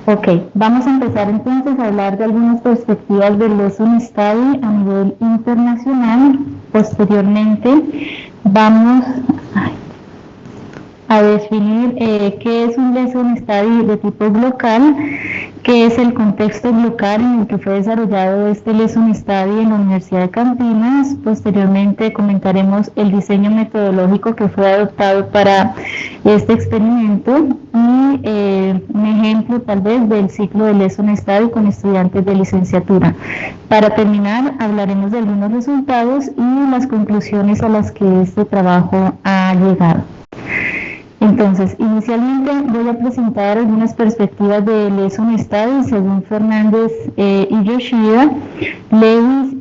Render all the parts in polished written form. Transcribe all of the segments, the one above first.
Ok, vamos a empezar entonces a hablar de algunas perspectivas del Lesson Study a nivel internacional. Posteriormente vamos a definir qué es un Lesson Study de tipo local, qué es el contexto local en el que fue desarrollado este Lesson Study en la Universidad de Campinas. Posteriormente comentaremos el diseño metodológico que fue adoptado para este experimento y un ejemplo tal vez del ciclo de Lesson Study con estudiantes de licenciatura. Para terminar, hablaremos de algunos resultados y las conclusiones a las que este trabajo ha llegado. Entonces, inicialmente voy a presentar algunas perspectivas de Lesson Study según Fernández y Yoshida, Lewis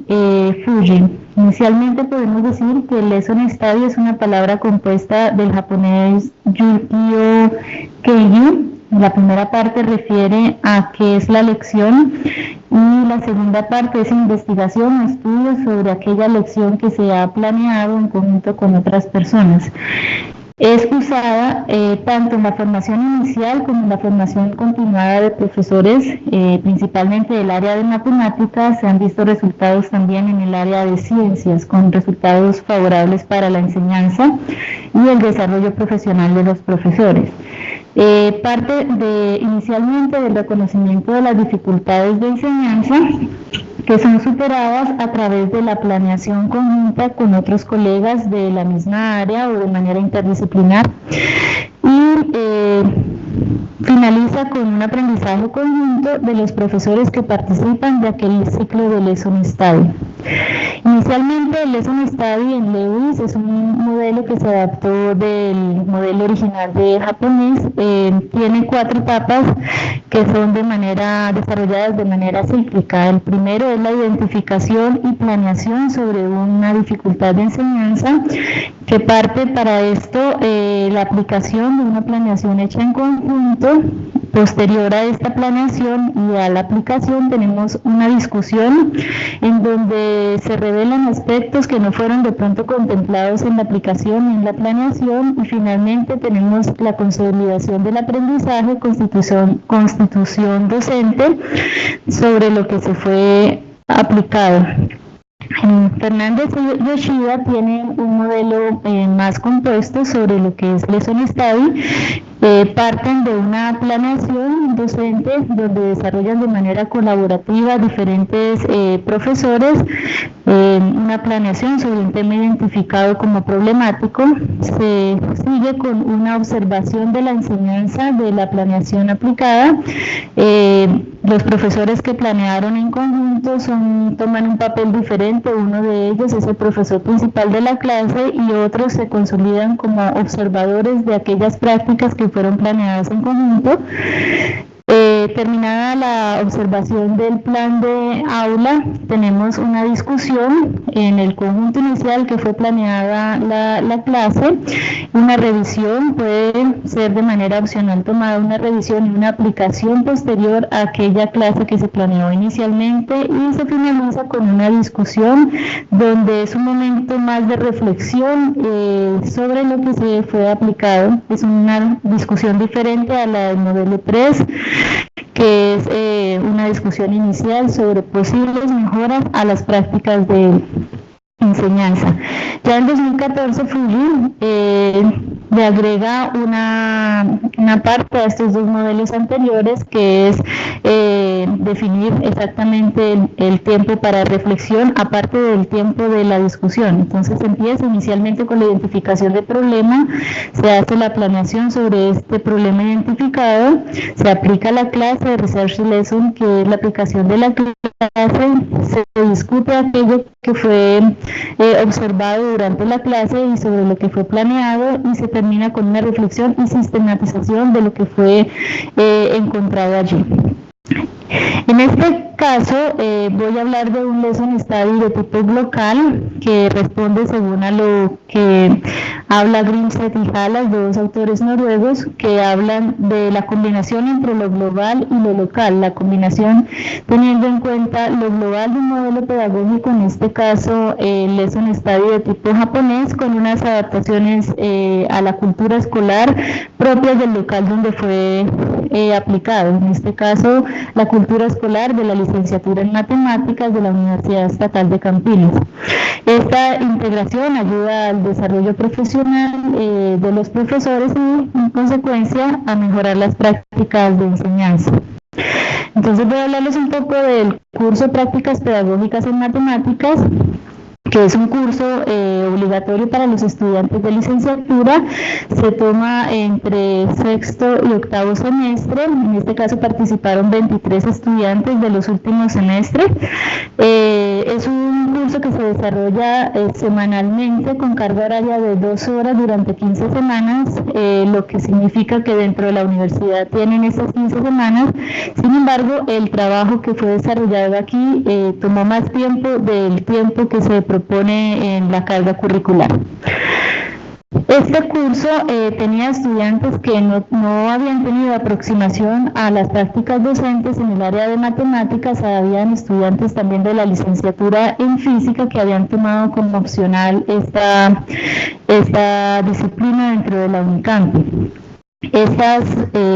y Fuji. Inicialmente podemos decir que Lesson Study es una palabra compuesta del japonés Yukio Keiyu. La primera parte refiere a qué es la lección y la segunda parte es investigación o estudio sobre aquella lección que se ha planeado en conjunto con otras personas. Es usada tanto en la formación inicial como en la formación continuada de profesores, principalmente del área de matemáticas. Se han visto resultados también en el área de ciencias, con resultados favorables para la enseñanza y el desarrollo profesional de los profesores. Parte inicialmente del reconocimiento de las dificultades de enseñanza que son superadas a través de la planeación conjunta con otros colegas de la misma área o de manera interdisciplinar y finaliza con un aprendizaje conjunto de los profesores que participan de aquel ciclo de Lesson Study. Inicialmente el Lesson Study en Lewis es un modelo que se adaptó del modelo original de japonés. Tiene 4 etapas que son desarrolladas de manera cíclica. El primero es la identificación y planeación sobre una dificultad de enseñanza, que parte para esto la aplicación de una planeación hecha en conjunto. Posterior a esta planeación y a la aplicación tenemos una discusión en donde se revelan aspectos que no fueron de pronto contemplados en la aplicación y en la planeación, y finalmente tenemos la consolidación del aprendizaje, constitución docente sobre lo que se fue aplicado. Fernández y Yoshida tienen un modelo más compuesto sobre lo que es Lesson Study. Parten de una planeación docente donde desarrollan de manera colaborativa diferentes profesores una planeación sobre un tema identificado como problemático. Se sigue con una observación de la enseñanza de la planeación aplicada. Los profesores que planearon en conjunto toman un papel diferente. Uno de ellos es el profesor principal de la clase y otros se consolidan como observadores de aquellas prácticas que fueron planeadas en conjunto. Terminada la observación del plan de aula, tenemos una discusión en el conjunto inicial que fue planeada la clase. Una revisión puede ser de manera opcional tomada, una revisión y una aplicación posterior a aquella clase que se planeó inicialmente, y se finaliza con una discusión donde es un momento más de reflexión sobre lo que se fue aplicado. Es una discusión diferente a la del modelo 3, que es una discusión inicial sobre posibles mejoras a las prácticas de enseñanza. Ya en 2014 Fuji le agrega una parte a estos 2 modelos anteriores, que es definir exactamente el tiempo para reflexión aparte del tiempo de la discusión. Entonces empieza inicialmente con la identificación del problema, se hace la planeación sobre este problema identificado, se aplica la clase de Research Lesson, que es la aplicación de la clase, se discute aquello que fue observado durante la clase y sobre lo que fue planeado, y se termina con una reflexión y sistematización de lo que fue encontrado allí. En este caso voy a hablar de un lesson study de tipo local que responde según a lo que habla Grimseth y Halas, dos autores noruegos, que hablan de la combinación entre lo global y lo local, la combinación teniendo en cuenta lo global de un modelo pedagógico, en este caso el lesson study de tipo japonés, con unas adaptaciones a la cultura escolar propias del local donde fue aplicado, en este caso la cultura escolar de la licenciatura en matemáticas de la Universidad Estatal de Campinas. Esta integración ayuda al desarrollo profesional de los profesores y, en consecuencia, a mejorar las prácticas de enseñanza. Entonces voy a hablarles un poco del curso Prácticas Pedagógicas en Matemáticas, que es un curso obligatorio para los estudiantes de licenciatura. Se toma entre sexto y octavo semestre. En este caso participaron 23 estudiantes de los últimos semestres. Es un curso que se desarrolla semanalmente con carga horaria de 2 horas durante 15 semanas, lo que significa que dentro de la universidad tienen esas 15 semanas. Sin embargo, el trabajo que fue desarrollado aquí tomó más tiempo del tiempo que se propone en la carga curricular. Este curso tenía estudiantes que no habían tenido aproximación a las prácticas docentes en el área de matemáticas. Habían estudiantes también de la licenciatura en física que habían tomado como opcional esta disciplina dentro de la Unicamp. Estas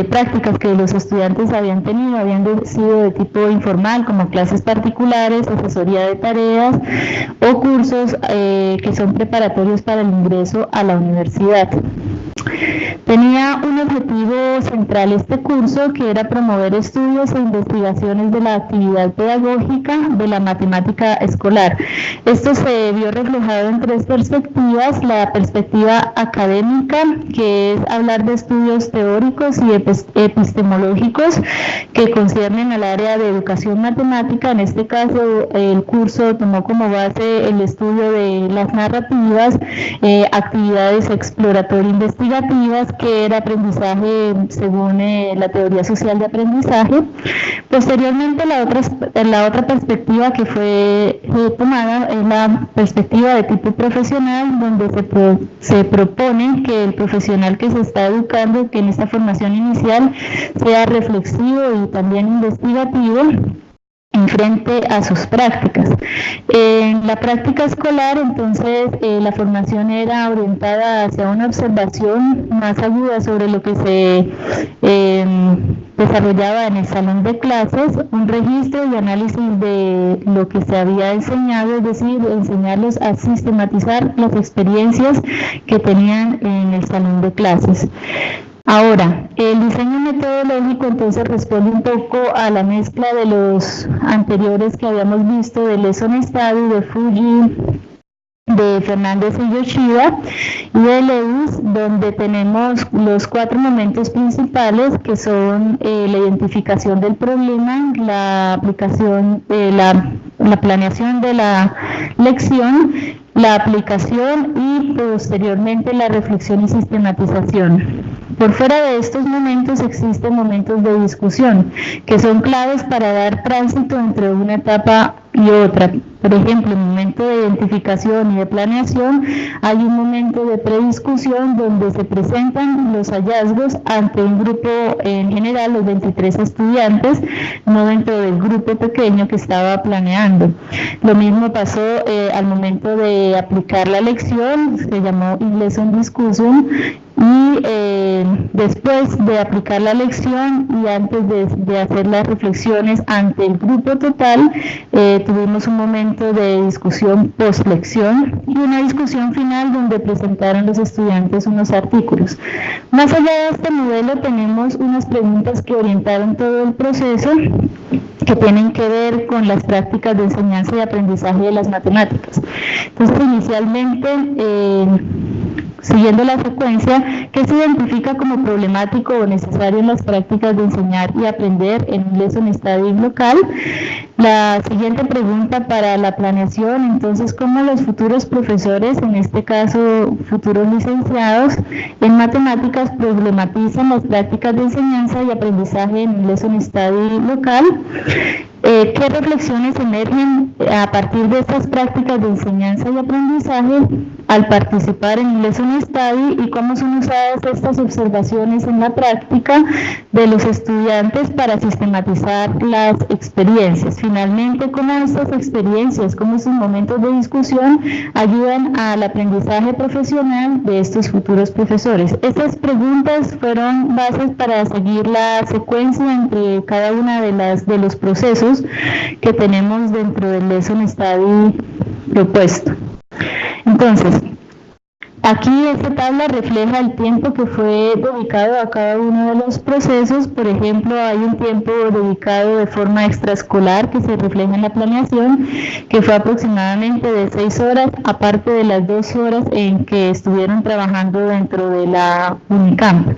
prácticas que los estudiantes habían tenido habían sido de tipo informal, como clases particulares, asesoría de tareas o cursos que son preparatorios para el ingreso a la universidad. Tenía un objetivo central este curso, que era promover estudios e investigaciones de la actividad pedagógica de la matemática escolar. Esto se vio reflejado en 3 perspectivas: la perspectiva académica, que es hablar de estudios teóricos y epistemológicos que conciernen al área de educación matemática. En este caso, el curso tomó como base el estudio de las narrativas, actividades exploratorio-investigativas, que era aprendizaje según la teoría social de aprendizaje. Posteriormente, la otra perspectiva que fue tomada es la perspectiva de tipo profesional, donde se propone que el profesional que se está educando, que en esta formación inicial sea reflexivo y también investigativo en frente a sus prácticas. En la práctica escolar, entonces, la formación era orientada hacia una observación más aguda sobre lo que se desarrollaba en el salón de clases, un registro y análisis de lo que se había enseñado, es decir, enseñarlos a sistematizar las experiencias que tenían en el salón de clases. Ahora, el diseño metodológico entonces responde un poco a la mezcla de los anteriores que habíamos visto, de lesson study, de Fuji, de Fernández y Yoshida, y de Lewis, donde tenemos los 4 momentos principales, que son la identificación del problema, la aplicación, la planeación de la lección, la aplicación y posteriormente la reflexión y sistematización. Por fuera de estos momentos existen momentos de discusión, que son claves para dar tránsito entre una etapa y otra. Por ejemplo, en el momento de identificación y de planeación hay un momento de prediscusión donde se presentan los hallazgos ante un grupo, en general los 23 estudiantes, no dentro del grupo pequeño que estaba planeando. Lo mismo pasó al momento de aplicar la lección, se llamó lesson discussion, y después de aplicar la lección y antes de hacer las reflexiones ante el grupo total, tuvimos un momento de discusión post-lección y una discusión final donde presentaron los estudiantes unos artículos. Más allá de este modelo, tenemos unas preguntas que orientaron todo el proceso, que tienen que ver con las prácticas de enseñanza y aprendizaje de las matemáticas. Entonces, inicialmente, siguiendo la secuencia, ¿qué se identifica como problemático o necesario en las prácticas de enseñar y aprender en un lesson study local? La siguiente pregunta para la planeación, entonces, ¿cómo los futuros profesores, en este caso futuros licenciados en matemáticas, problematizan las prácticas de enseñanza y aprendizaje en un lesson study local? ¿Qué reflexiones emergen a partir de estas prácticas de enseñanza y aprendizaje al participar en el Lesson Study y cómo son usadas estas observaciones en la práctica de los estudiantes para sistematizar las experiencias? Finalmente, cómo estas experiencias, cómo estos momentos de discusión ayudan al aprendizaje profesional de estos futuros profesores. Estas preguntas fueron bases para seguir la secuencia entre cada una de los procesos que tenemos dentro del Lesson Study propuesto. Entonces, aquí esta tabla refleja el tiempo que fue dedicado a cada uno de los procesos. Por ejemplo, hay un tiempo dedicado de forma extraescolar que se refleja en la planeación, que fue aproximadamente de 6 horas, aparte de las 2 horas en que estuvieron trabajando dentro de la Unicamp.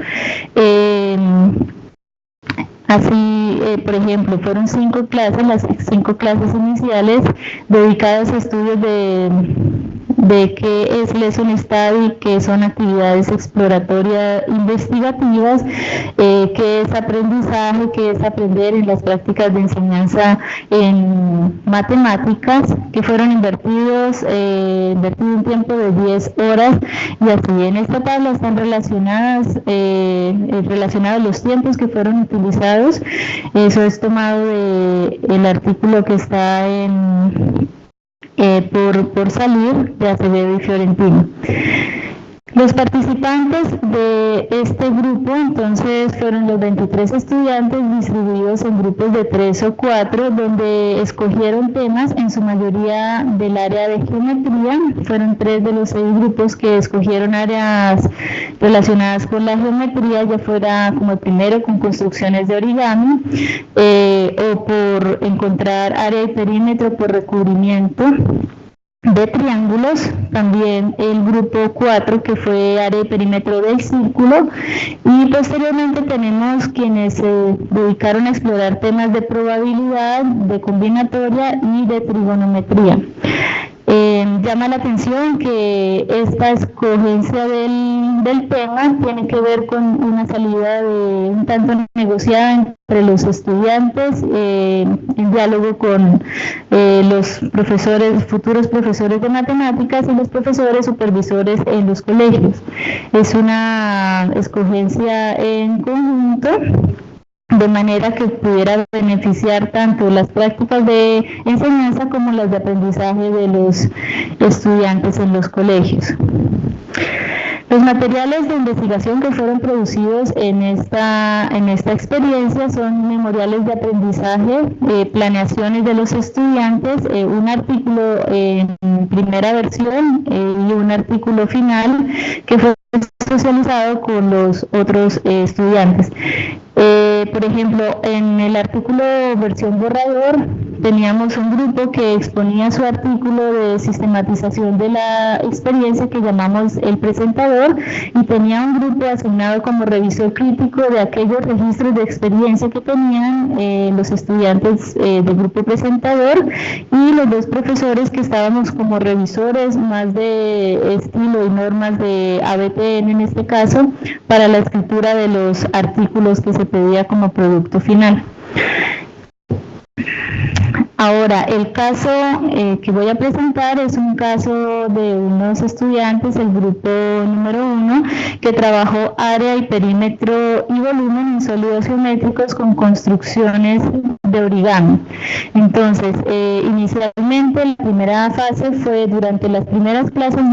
Así, por ejemplo, fueron 5 clases, las 5 clases iniciales dedicadas a estudios de qué es Lesson Study, qué son actividades exploratorias investigativas, qué es aprendizaje, qué es aprender en las prácticas de enseñanza en matemáticas, que fueron invertido un tiempo de 10 horas, y así en esta tabla están relacionados los tiempos que fueron utilizados. Eso es tomado del artículo que está por salir de Acevedo y Fiorentino. Los participantes de este grupo entonces fueron los 23 estudiantes distribuidos en grupos de 3 o 4, donde escogieron temas en su mayoría del área de geometría. Fueron 3 de los 6 grupos que escogieron áreas relacionadas con la geometría, ya fuera como el primero con construcciones de origami o por encontrar área y perímetro por recubrimiento de triángulos. También el grupo 4, que fue área y perímetro del círculo, y posteriormente tenemos quienes se dedicaron a explorar temas de probabilidad, de combinatoria y de trigonometría. Llama la atención que esta escogencia del tema tiene que ver con una salida un tanto negociada entre los estudiantes, en diálogo con los futuros profesores de matemáticas y los profesores supervisores en los colegios. Es una escogencia en conjunto, de manera que pudiera beneficiar tanto las prácticas de enseñanza como las de aprendizaje de los estudiantes en los colegios. Los materiales de investigación que fueron producidos en esta experiencia son memoriales de aprendizaje, planeaciones de los estudiantes, un artículo en primera versión y un artículo final que fue socializado con los otros estudiantes. Por ejemplo, en el artículo versión borrador teníamos un grupo que exponía su artículo de sistematización de la experiencia que llamamos el presentador, y tenía un grupo asignado como revisor crítico de aquellos registros de experiencia que tenían los estudiantes del grupo presentador, y los 2 profesores que estábamos como revisores más de estilo y normas de ABTN en este caso, para la escritura de los artículos que se pedía como producto final. Ahora, el caso que voy a presentar es un caso de unos estudiantes, el grupo número 1, que trabajó área y perímetro y volumen en sólidos geométricos con construcciones de origami. Entonces, inicialmente la primera fase fue durante las primeras clases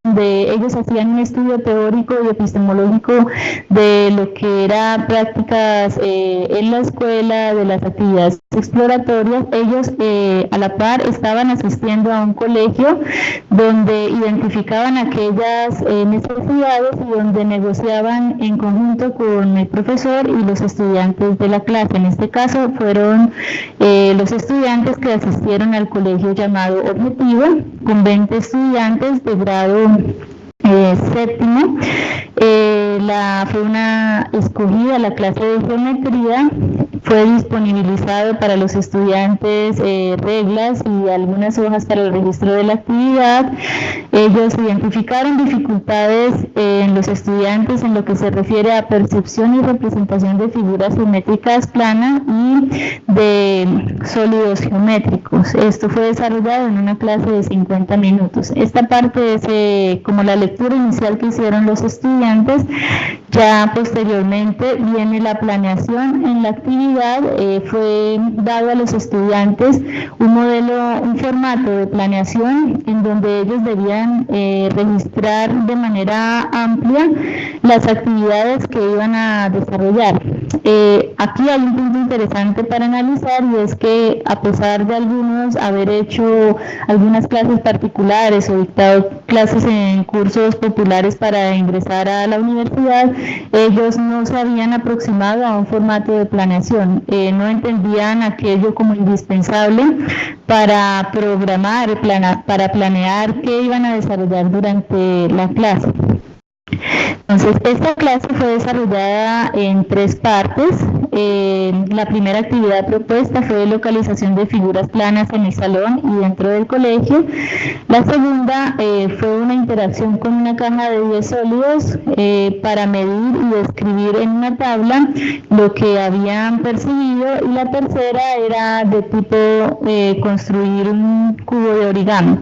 donde ellos hacían un estudio teórico y epistemológico de lo que eran prácticas en la escuela, de las actividades exploratorias. Ellos a la par estaban asistiendo a un colegio donde identificaban aquellas necesidades y donde negociaban en conjunto con el profesor y los estudiantes de la clase. En este caso fueron los estudiantes que asistieron al colegio llamado Objetivo, con 20 estudiantes de grado séptimo. Fue una escogida la clase de geometría, fue disponibilizado para los estudiantes reglas y algunas hojas para el registro de la actividad. Ellos identificaron dificultades en los estudiantes en lo que se refiere a percepción y representación de figuras geométricas planas y de sólidos geométricos. Esto fue desarrollado en una clase de 50 minutos. Esta parte es como la lectura inicial que hicieron los estudiantes. Ya posteriormente viene la planeación en la actividad. Fue dado a los estudiantes un formato de planeación en donde ellos debían registrar de manera amplia las actividades que iban a desarrollar. Aquí hay un punto interesante para analizar, y es que a pesar de algunos haber hecho algunas clases particulares o dictado clases en cursos populares para ingresar a la universidad, ellos no se habían aproximado a un formato de planeación, no entendían aquello como indispensable para programar, para planear qué iban a desarrollar durante la clase. Entonces, esta clase fue desarrollada en 3 partes. La primera actividad propuesta fue localización de figuras planas en el salón y dentro del colegio. La segunda fue una interacción con una caja de 10 sólidos para medir y describir en una tabla lo que habían percibido. Y la tercera era de tipo construir un cubo de origami.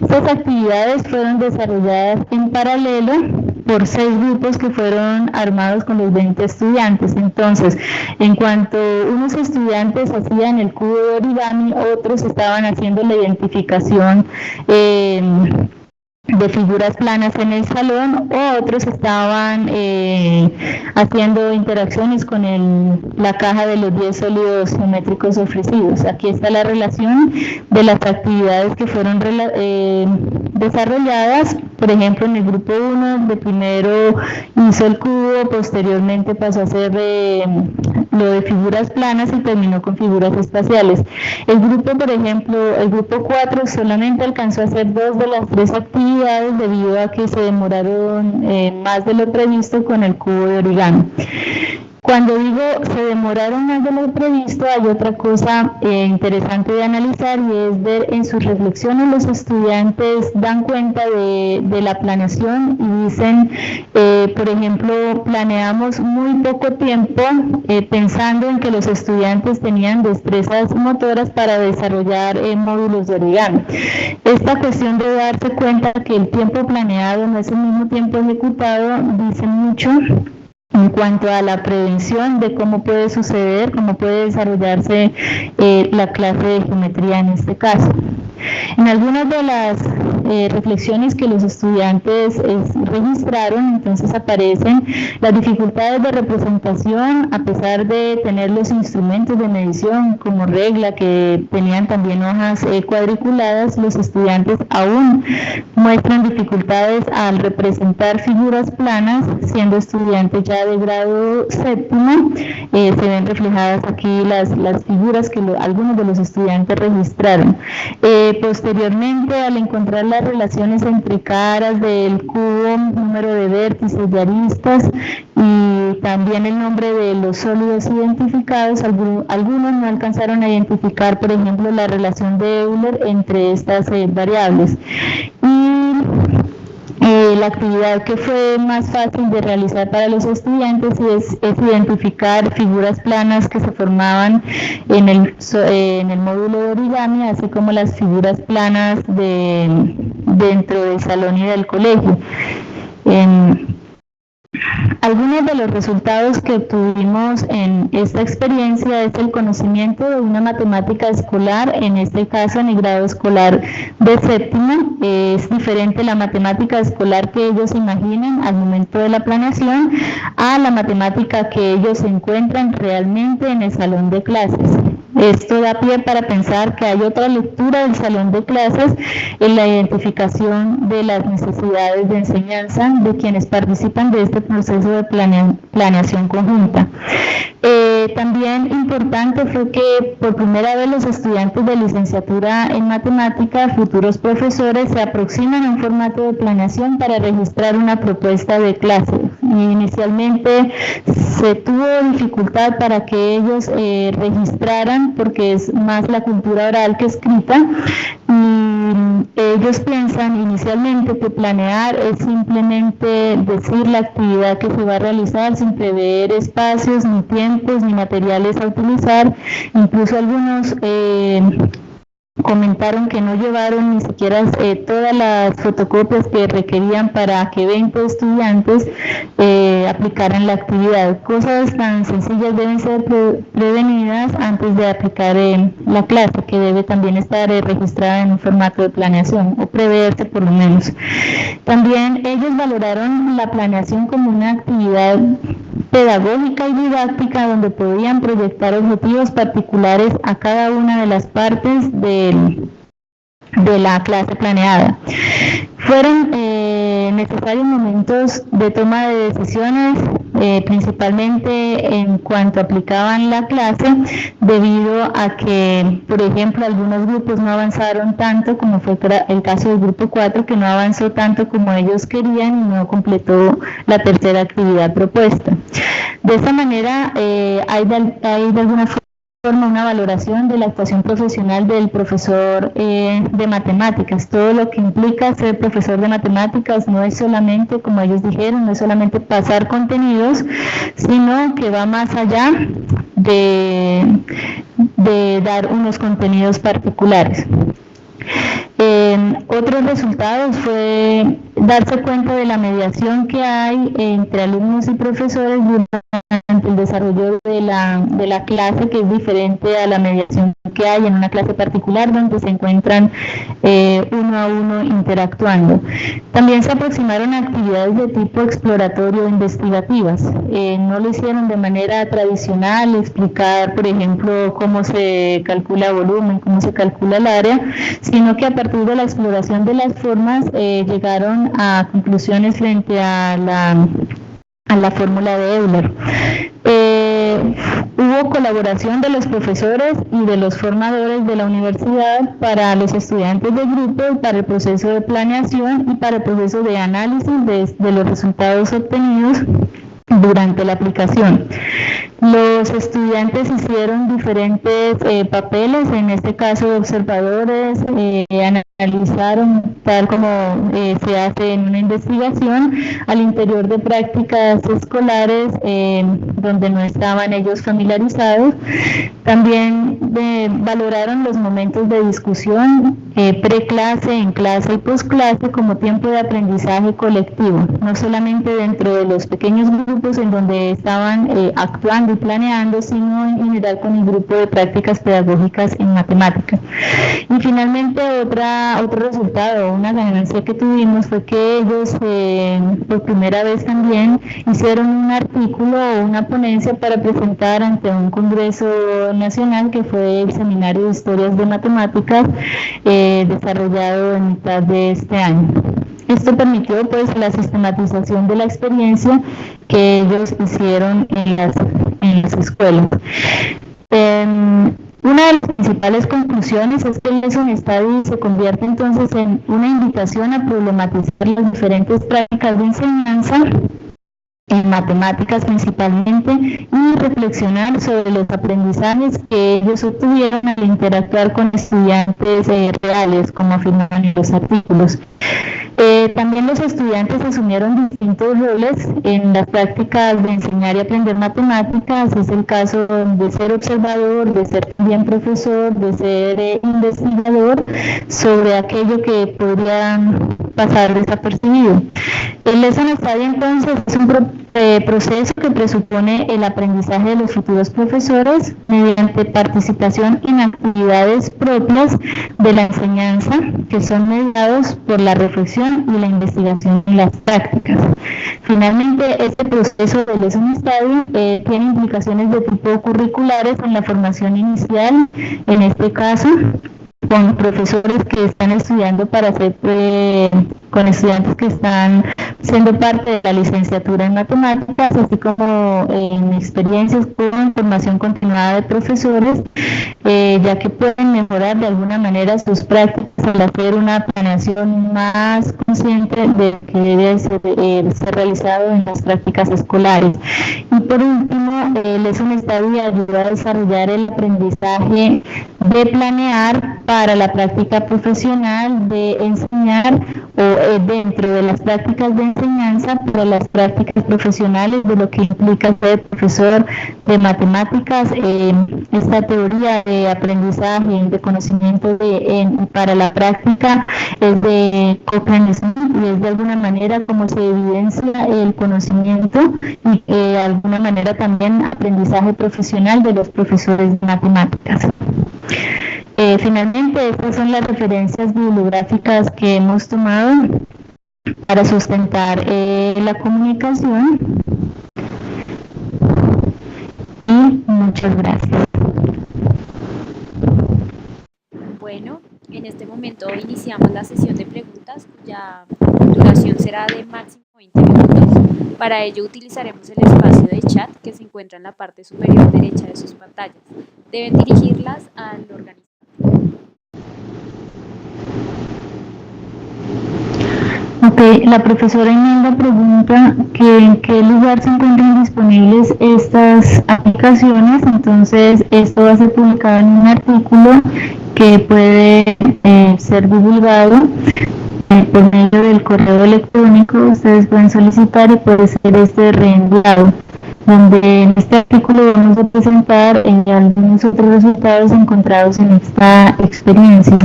Estas actividades fueron desarrolladas en paralelo por 6 grupos que fueron armados con los 20 estudiantes. Entonces, en cuanto unos estudiantes hacían el cubo de origami, otros estaban haciendo la identificación de figuras planas en el salón, o otros estaban haciendo interacciones con la caja de los 10 sólidos geométricos ofrecidos. Aquí está la relación de las actividades que fueron desarrolladas. Por ejemplo, en el grupo 1, de primero hizo el cubo, posteriormente pasó a hacer lo de figuras planas y terminó con figuras espaciales. El grupo, por ejemplo, el grupo 4 solamente alcanzó a hacer 2 de las 3 actividades debido a que se demoraron más de lo previsto con el cubo de origami. Cuando digo se demoraron más de lo previsto, hay otra cosa interesante de analizar, y es ver en sus reflexiones los estudiantes dan cuenta de la planeación y dicen, por ejemplo, planeamos muy poco tiempo pensando en que los estudiantes tenían destrezas motoras para desarrollar módulos de origami. Esta cuestión de darse cuenta que el tiempo planeado no es el mismo tiempo ejecutado dice mucho en cuanto a la prevención de cómo puede suceder, cómo puede desarrollarse la clase de geometría en este caso. En algunas de las reflexiones que los estudiantes registraron, entonces aparecen las dificultades de representación, a pesar de tener los instrumentos de medición como regla, que tenían también hojas cuadriculadas. Los estudiantes aún muestran dificultades al representar figuras planas, siendo estudiantes ya de grado séptimo. Se ven reflejadas aquí las figuras que algunos de los estudiantes registraron. Posteriormente, al encontrar las relaciones entre caras del cubo, número de vértices y aristas, y también el nombre de los sólidos identificados, algunos no alcanzaron a identificar, por ejemplo, la relación de Euler entre estas variables. Y la actividad que fue más fácil de realizar para los estudiantes es identificar figuras planas que se formaban en el módulo de origami, así como las figuras planas dentro del salón y del colegio. Algunos de los resultados que obtuvimos en esta experiencia es el conocimiento de una matemática escolar, en este caso en el grado escolar de séptimo. Es diferente la matemática escolar que ellos imaginan al momento de la planeación a la matemática que ellos encuentran realmente en el salón de clases. Esto da pie para pensar que hay otra lectura del salón de clases en la identificación de las necesidades de enseñanza de quienes participan de este proceso de planeación conjunta. También importante fue que por primera vez los estudiantes de licenciatura en matemáticas, futuros profesores, se aproximan a un formato de planeación para registrar una propuesta de clase. Inicialmente se tuvo dificultad para que ellos registraran, porque es más la cultura oral que escrita, y ellos piensan inicialmente que planear es simplemente decir la actividad que se va a realizar sin prever espacios, ni tiempos, ni materiales a utilizar. Incluso algunos comentaron que no llevaron ni siquiera todas las fotocopias que requerían para que 20 estudiantes aplicaran la actividad. Cosas tan sencillas deben ser prevenidas antes de aplicar la clase, que debe también estar registrada en un formato de planeación, o preverse por lo menos. También ellos valoraron la planeación como una actividad pedagógica y didáctica donde podían proyectar objetivos particulares a cada una de las partes de la clase planeada. Fueron necesarios momentos de toma de decisiones, principalmente en cuanto aplicaban la clase, debido a que, por ejemplo, algunos grupos no avanzaron tanto, como fue el caso del grupo 4, que no avanzó tanto como ellos querían y no completó la tercera actividad propuesta. De esta manera, hay de alguna forma una valoración de la actuación profesional del profesor de matemáticas. Todo lo que implica ser profesor de matemáticas no es solamente, como ellos dijeron, no es solamente pasar contenidos, sino que va más allá de dar unos contenidos particulares. Otros resultados fue darse cuenta de la mediación que hay entre alumnos y profesores durante el desarrollo de la clase, que es diferente a la mediación que hay en una clase particular donde se encuentran uno a uno interactuando. También se aproximaron a actividades de tipo exploratorio o investigativas. No lo hicieron de manera tradicional, explicar, por ejemplo, cómo se calcula volumen, cómo se calcula el área, sino que a partir de la exploración de las formas llegaron a conclusiones frente a la fórmula de Euler. Hubo colaboración de los profesores y de los formadores de la universidad para los estudiantes de grupo, para el proceso de planeación y para el proceso de análisis de los resultados obtenidos durante la aplicación. Los estudiantes hicieron diferentes papeles, en este caso observadores, analizaron tal como se hace en una investigación al interior de prácticas escolares donde no estaban ellos familiarizados. También valoraron los momentos de discusión preclase, en clase y postclase como tiempo de aprendizaje colectivo, no solamente dentro de los pequeños grupos en donde estaban actuando y planeando, sino en general con el grupo de prácticas pedagógicas en matemática. Y finalmente otro resultado, una ganancia que tuvimos fue que ellos por primera vez también hicieron un artículo o una ponencia para presentar ante un congreso nacional que fue el Seminario de Historias de Matemáticas desarrollado en mitad de este año. Esto permitió pues la sistematización de la experiencia que ellos hicieron en las escuelas. Una de las principales conclusiones es que el Lesson Study se convierte entonces en una invitación a problematizar las diferentes prácticas de enseñanza en matemáticas principalmente y reflexionar sobre los aprendizajes que ellos obtuvieron al interactuar con estudiantes reales, como afirman en los artículos. También los estudiantes asumieron distintos roles en las prácticas de enseñar y aprender matemáticas. Es el caso de ser observador, de ser también profesor, de ser investigador sobre aquello que podrían pasar desapercibido. El Lesson Study entonces es un proceso que presupone el aprendizaje de los futuros profesores mediante participación en actividades propias de la enseñanza que son mediados por la reflexión y la investigación y las prácticas. Finalmente, este proceso de Lesson Study tiene implicaciones de tipo curriculares en la formación inicial, en este caso, con profesores que están estudiando para ser, con estudiantes que están siendo parte de la licenciatura en matemáticas, así como en experiencias con formación continuada de profesores, ya que pueden mejorar de alguna manera sus prácticas al hacer una planeación más consciente de lo que debe ser realizado en las prácticas escolares. Y por último, Lesson Study ayuda a desarrollar el aprendizaje de planear para la práctica profesional, de enseñar o dentro de las prácticas de enseñanza, para las prácticas profesionales de lo que implica ser profesor de matemáticas. Esta teoría de aprendizaje, de conocimiento para la práctica es de Copeland Smith y es de alguna manera como se evidencia el conocimiento y de alguna manera también aprendizaje profesional de los profesores de matemáticas. Finalmente, estas son las referencias bibliográficas que hemos tomado para sustentar la comunicación. Y muchas gracias. Bueno, en este momento iniciamos la sesión de preguntas, cuya duración será de máximo 20 minutos. Para ello utilizaremos el espacio de chat que se encuentra en la parte superior derecha de sus pantallas. Deben dirigirlas al organizador. Ok, la profesora Imelda pregunta que en qué lugar se encuentran disponibles estas aplicaciones. Entonces, esto va a ser publicado en un artículo que puede ser divulgado por medio del correo electrónico. Ustedes pueden solicitar y puede ser reenviado, donde en este artículo vamos a presentar algunos otros resultados encontrados en esta experiencia.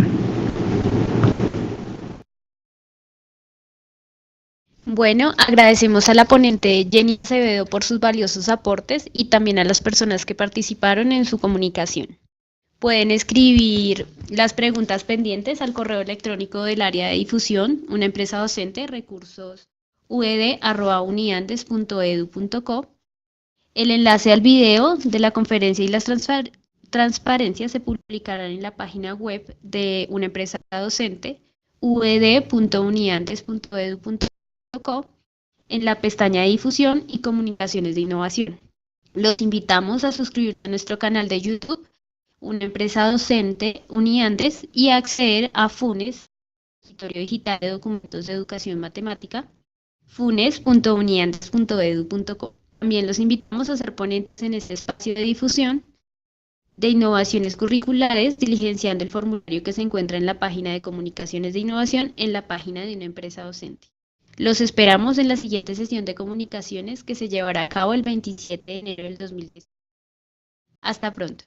Bueno, agradecemos a la ponente Jenny Acevedo por sus valiosos aportes y también a las personas que participaron en su comunicación. Pueden escribir las preguntas pendientes al correo electrónico del área de difusión, una empresa docente, recursos ued@uniandes.edu.co. El enlace al video de la conferencia y las transparencias se publicarán en la página web de una empresa docente, ued.uniandes.edu.co, en la pestaña de difusión y comunicaciones de innovación. Los invitamos a suscribirse a nuestro canal de YouTube, una empresa docente Uniandes, y a acceder a FUNES, Repositorio Digital de Documentos de Educación Matemática, funes.uniandes.edu.co. También los invitamos a ser ponentes en este espacio de difusión de innovaciones curriculares, diligenciando el formulario que se encuentra en la página de comunicaciones de innovación en la página de una empresa docente. Los esperamos en la siguiente sesión de comunicaciones que se llevará a cabo el 27 de enero del 2010. Hasta pronto.